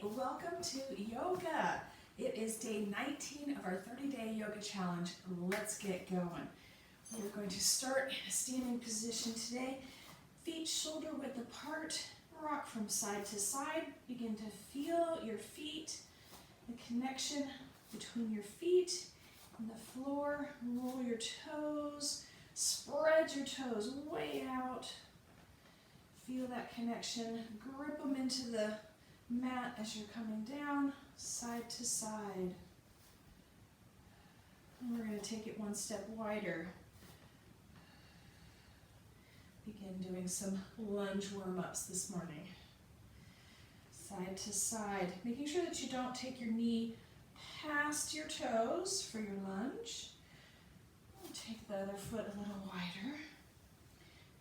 welcome to yoga. It is day 19 of our 30-day yoga challenge. Let's get going. We're going to start in a standing position today. Feet shoulder width apart, rock from side to side. Begin to feel your feet, the connection between your feet and the floor. Roll your toes, spread your toes way out. Feel that connection, grip them into the mat as you're coming down, side to side. And we're going to take it one step wider. Begin doing some lunge warm-ups this morning. Side to side, making sure that you don't take your knee past your toes for your lunge. Take the other foot a little wider.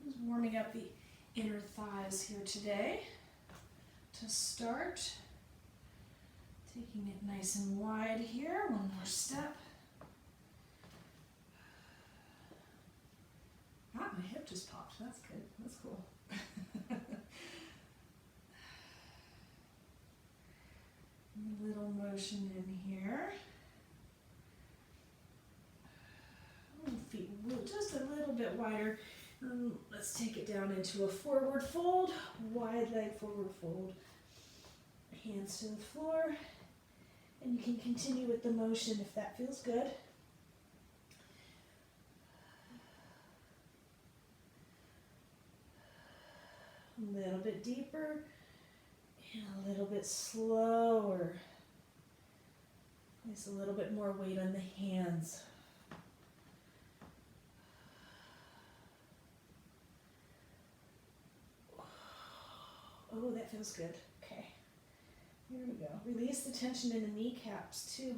Just warming up the inner thighs here today. To start, taking it nice and wide here. One more step. Ah, my hip just popped. That's good. That's cool. A little motion in here. Feet just a little bit wider. Let's take it down into a forward fold, wide leg forward fold. Hands to the floor, and you can continue with the motion if that feels good. A little bit deeper and a little bit slower. Place a little bit more weight on the hands. Oh, that feels good. Okay. Here we go. Release the tension in the kneecaps too.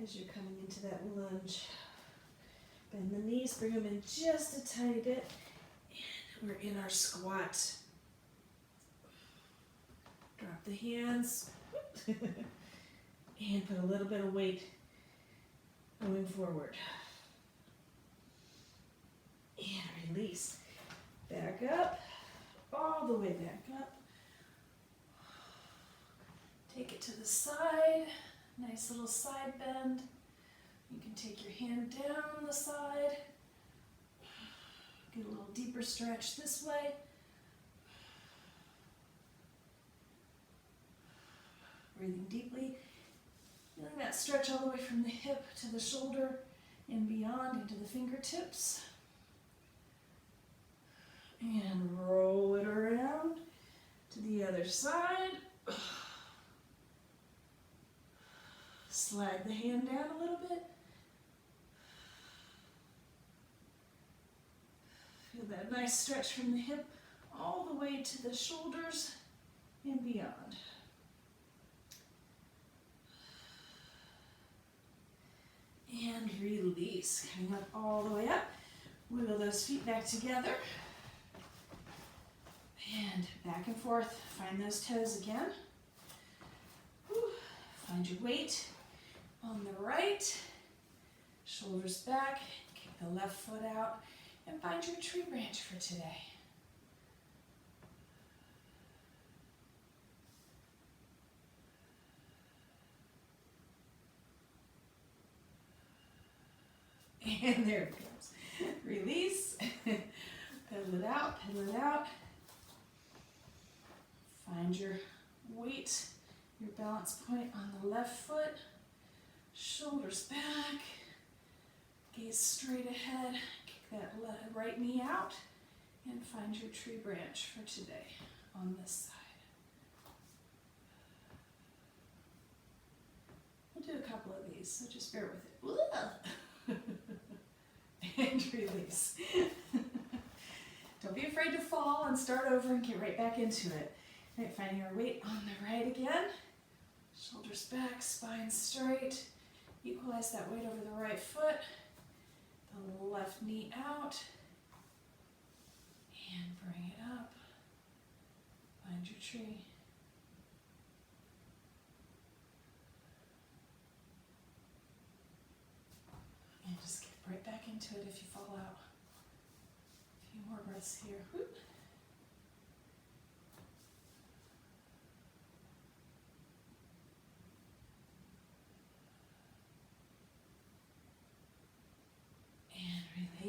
As you're coming into that lunge. Bend the knees, bring them in just a tiny bit. And we're in our squat. Drop the hands. And put a little bit of weight going forward. And release. Back up. All the way back up. Take it to the side. Nice little side bend. You can take your hand down the side. Get a little deeper stretch this way. Breathing deeply. Feeling that stretch all the way from the hip to the shoulder and beyond into the fingertips. And roll it around to the other side. Slide the hand down a little bit. Feel that nice stretch from the hip all the way to the shoulders and beyond. And release. Coming up all the way up. Wiggle those feet back together. And back and forth, find those toes again. Whew. Find your weight on the right, shoulders back, kick the left foot out, and find your tree branch for today. And there it goes. Release, pedal it out, pedal it out. Find your weight, your balance point on the left foot, shoulders back, gaze straight ahead, kick that right knee out, and find your tree branch for today on this side. We'll do a couple of these, so just bear with it. And release. Don't be afraid to fall and start over and get right back into it. Right, finding our weight on the right again. Shoulders back, spine straight. Equalize that weight over the right foot. The left knee out. And bring it up. Find your tree. And just get right back into it if you fall out. A few more breaths here. Whoop.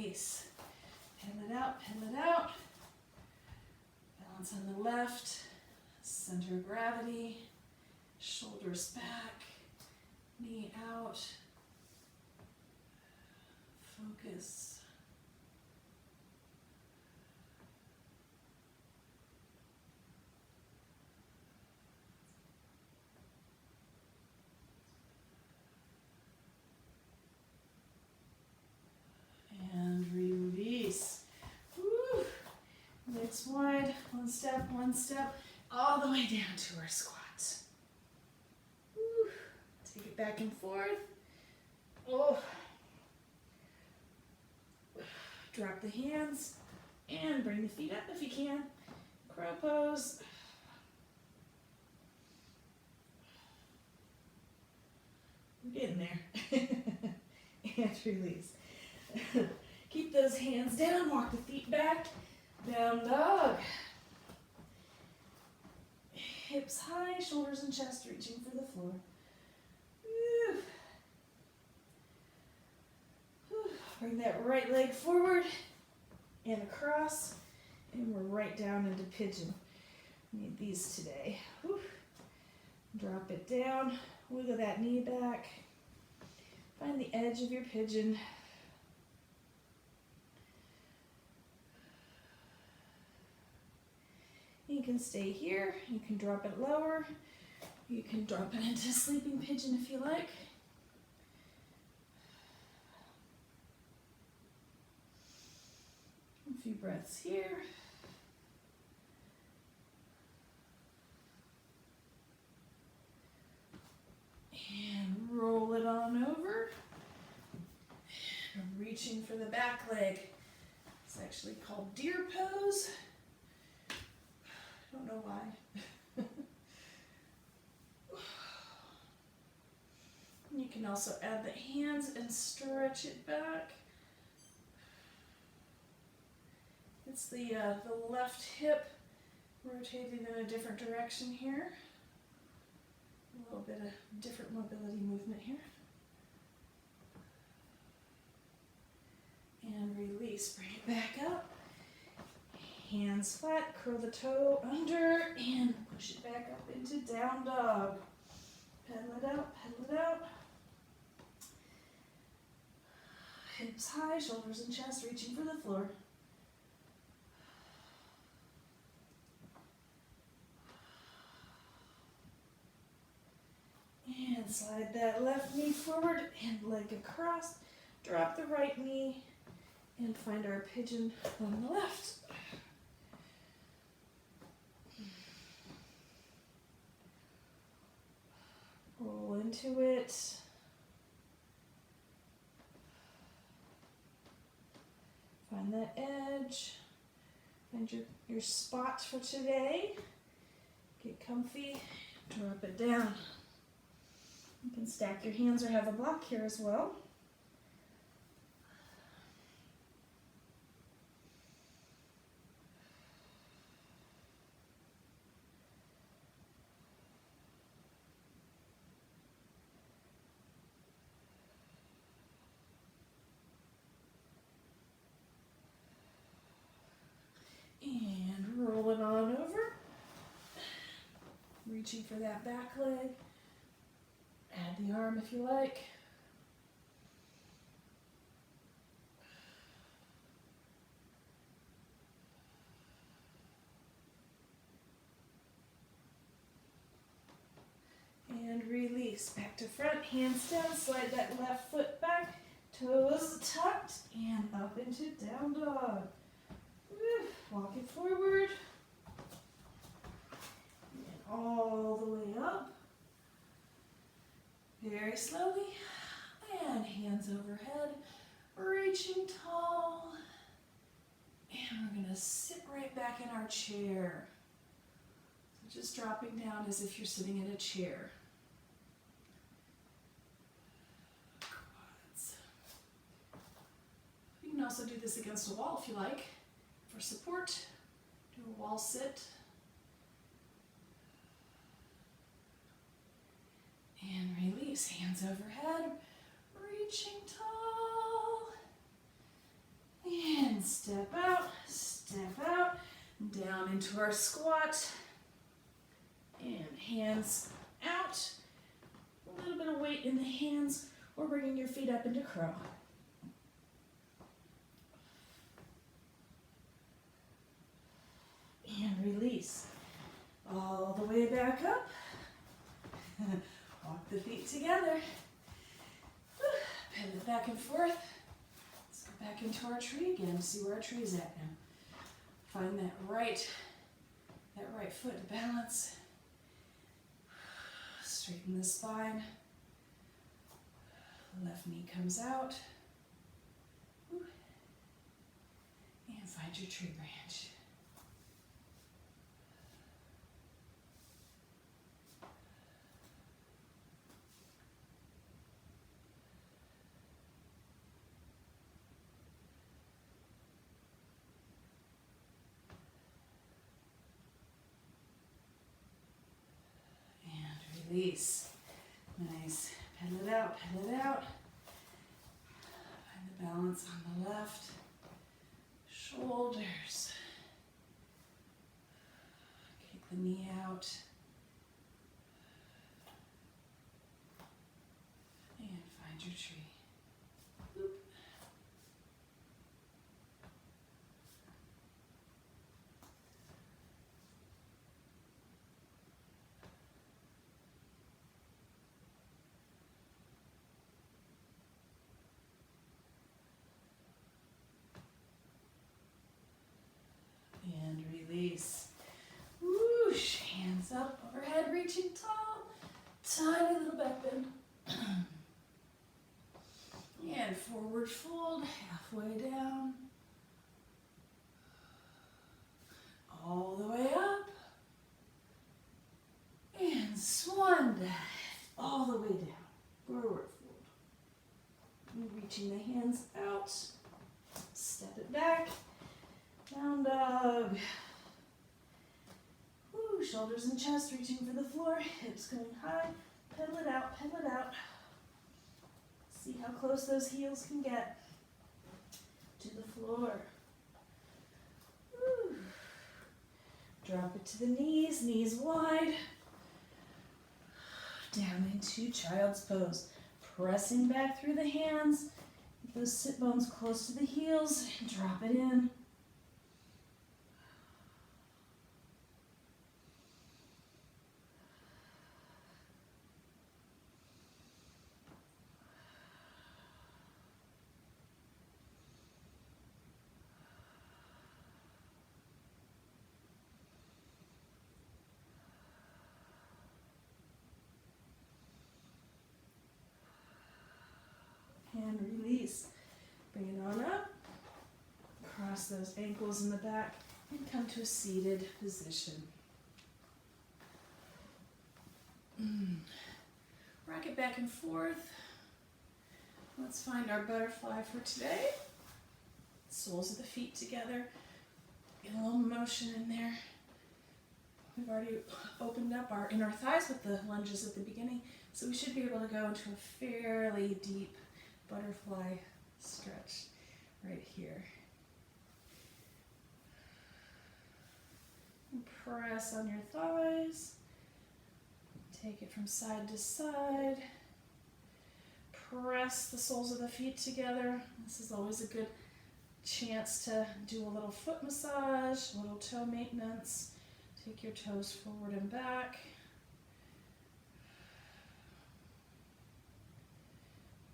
release. Pedal it out, pedal it out. Balance on the left, center of gravity, shoulders back, knee out, focus. And release. Woo. Legs wide, one step, all the way down to our squats. Woo. Take it back and forth. Oh. Drop the hands and bring the feet up if you can. Crow pose. We're getting there. And release. Keep those hands down, walk the feet back, down dog. Hips high, shoulders and chest reaching for the floor. Woo. Woo. Bring that right leg forward and across, and we're right down into pigeon. Need these today. Woo. Drop it down, wiggle that knee back. Find the edge of your pigeon. You can stay here, you can drop it lower, you can drop it into sleeping pigeon if you like. A few breaths here. And roll it on over. And reaching for the back leg. It's actually called deer pose. I don't know why. You can also add the hands and stretch it back. It's the left hip rotated in a different direction here. A little bit of different mobility movement here. And release, bring it back up. Hands flat, curl the toe under, and push it back up into down dog. Pedal it out, pedal it out. Hips high, shoulders and chest reaching for the floor. And slide that left knee forward and leg across. Drop the right knee and find our pigeon on the left. Roll into it. Find that edge. Find your spot for today. Get comfy. Drop it down. You can stack your hands or have a block here as well. And roll it on over. Reaching for that back leg. Add the arm if you like. And release. Back to front, hands down, slide that left foot back, toes tucked, and up into down dog. Woo. Walk it forward. And all the way up. Very slowly. And hands overhead, reaching tall. And we're going to sit right back in our chair. So just dropping down as if you're sitting in a chair. Quads. You can also do this against a wall if you like. For support, do a wall sit. And release, hands overhead, reaching tall. And step out, down into our squat. And hands out. A little bit of weight in the hands, or bringing your feet up into crow. And release. All the way back up. Walk the feet together. Pivot back and forth. Let's go back into our tree again. See where our tree is at now. Find that right foot to balance. Straighten the spine. Left knee comes out. And find your tree branch. Release. Nice. Pedal it out, pedal it out. Find the balance on the left. Shoulders. Kick the knee out. And find your tree. Oop. And release. Whoosh. Hands up, overhead, reaching tall. Tiny little back bend. And forward fold, halfway down. All the way up. And swan dive. All the way down. Forward fold. And reaching the hands out. Step it back. Down dog. Woo, shoulders and chest reaching for the floor. Hips going high. Pedal it out, pedal it out. See how close those heels can get to the floor. Woo. Drop it to the knees, knees wide. Down into child's pose. Pressing back through the hands. Get those sit bones close to the heels. Drop it in. And release. Bring it on up. Cross those ankles in the back and come to a seated position. Rock it back and forth. Let's find our butterfly for today. Soles of the feet together. Get a little motion in there. We've already opened up our inner thighs with the lunges at the beginning, so we should be able to go into a fairly deep butterfly stretch right here. And press on your thighs. Take it from side to side. Press the soles of the feet together. This is always a good chance to do a little foot massage, a little toe maintenance. Take your toes forward and back.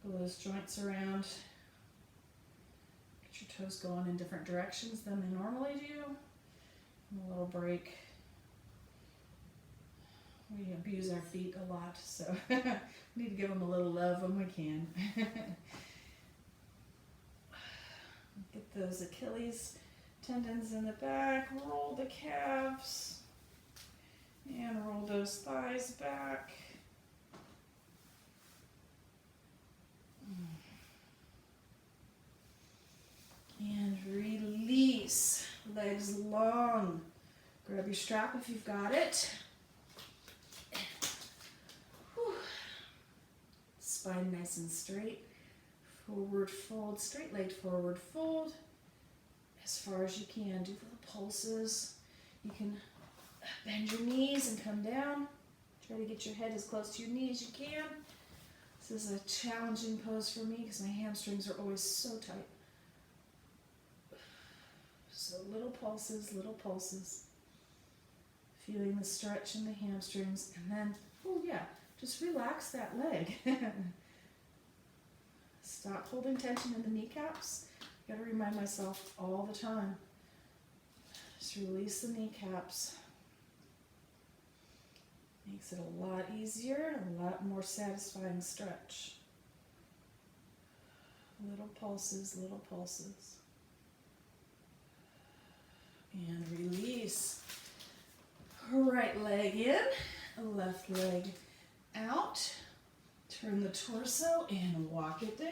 Pull those joints around. Get your toes going in different directions than they normally do. And a little break. We abuse our feet a lot, so we need to give them a little love when we can. Get those Achilles tendons in the back. Roll the calves. And roll those thighs back. And release. Legs long. Grab your strap if you've got it. Whew. Spine nice and straight. Forward fold, straight legged forward fold. as far as you can. Do little pulses. You can bend your knees and come down. Try to get your head as close to your knee as you can. This is a challenging pose for me because my hamstrings are always so tight. So little pulses, little pulses. Feeling the stretch in the hamstrings, and then, oh yeah, just relax that leg. Stop holding tension in the kneecaps. Got to remind myself all the time. Just release the kneecaps. Makes it a lot easier, a lot more satisfying stretch. Little pulses, little pulses. And release. Right leg in, left leg out. Turn the torso and walk it down.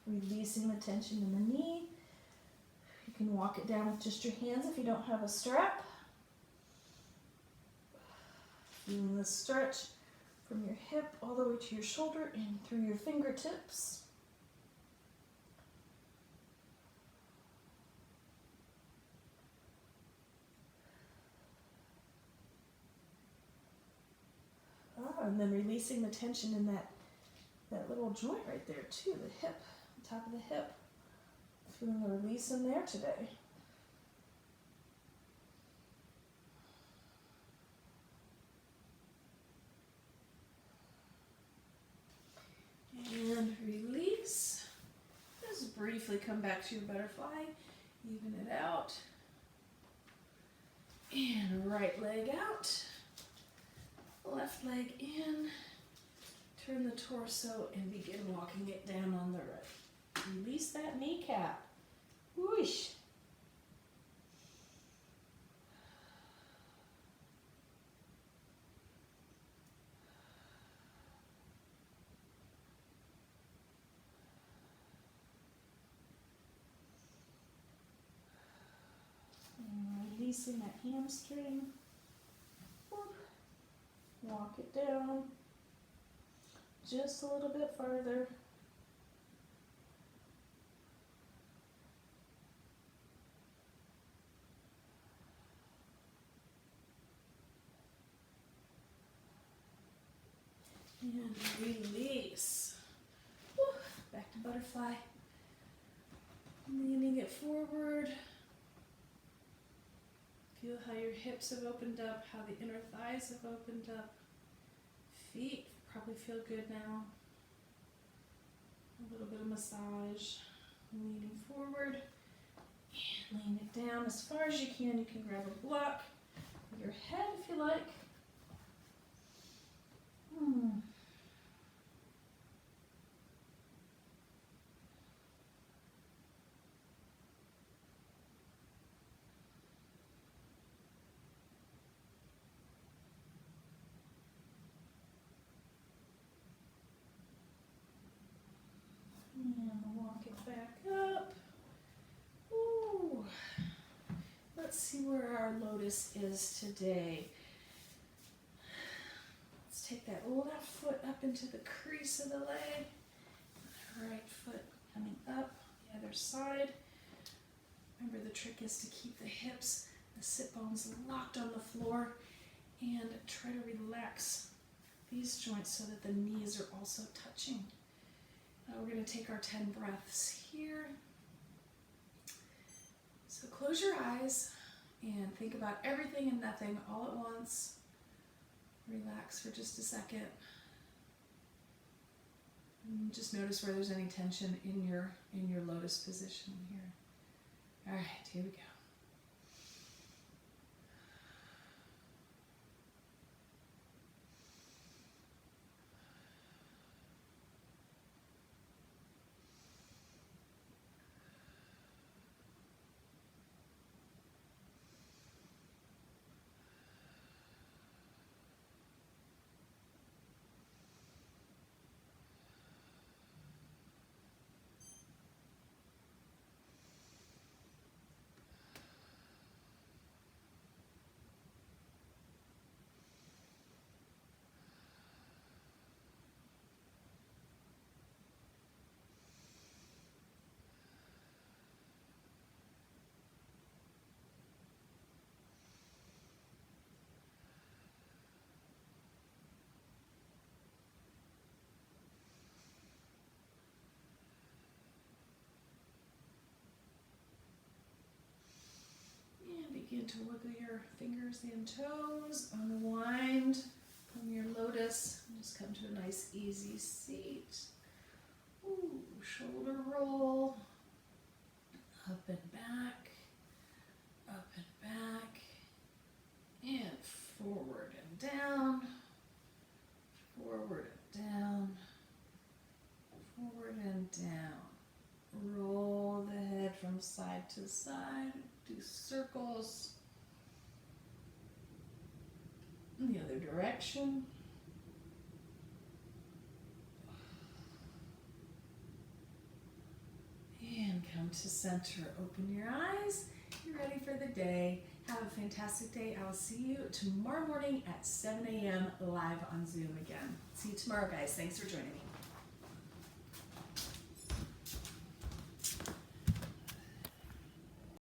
Releasing the tension in the knee. You can walk it down with just your hands if you don't have a strap. Feeling the stretch from your hip all the way to your shoulder and through your fingertips. And then releasing the tension in that little joint right there too, the hip, the top of the hip. Feeling the release in there today. And release. Just briefly come back to your butterfly. Even it out. And right leg out. Left leg in. Turn the torso and begin walking it down on the right. Release that kneecap. Whoosh. And releasing that hamstring. Walk it down. Just a little bit farther. And release. Woo. Back to butterfly. Leaning it forward. Feel how your hips have opened up, how the inner thighs have opened up. Feet probably feel good now. A little bit of massage. Leaning forward. And lean it down as far as you can. You can grab a block with your head if you like. And walk it back up. Ooh. Let's see where our lotus is today. Let's take that left foot up into the crease of the leg. Right foot coming up the other side. Remember, the trick is to keep the hips, the sit bones locked on the floor, and try to relax these joints so that the knees are also touching. We're going to take our 10 breaths here. So close your eyes and think about everything and nothing all at once. Relax for just a second. And just notice where there's any tension in your lotus position here. All right, here we go. begin to wiggle your fingers and toes, unwind from your lotus, and just come to a nice easy seat. Ooh, shoulder roll, up and back, and forward and down, forward and down, forward and down. Roll the head from side to side, do circles. In the other direction. And come to center. Open your eyes. You're ready for the day. Have a fantastic day. I will see you tomorrow morning at 7 a.m. live on Zoom again. See you tomorrow, guys. Thanks for joining me.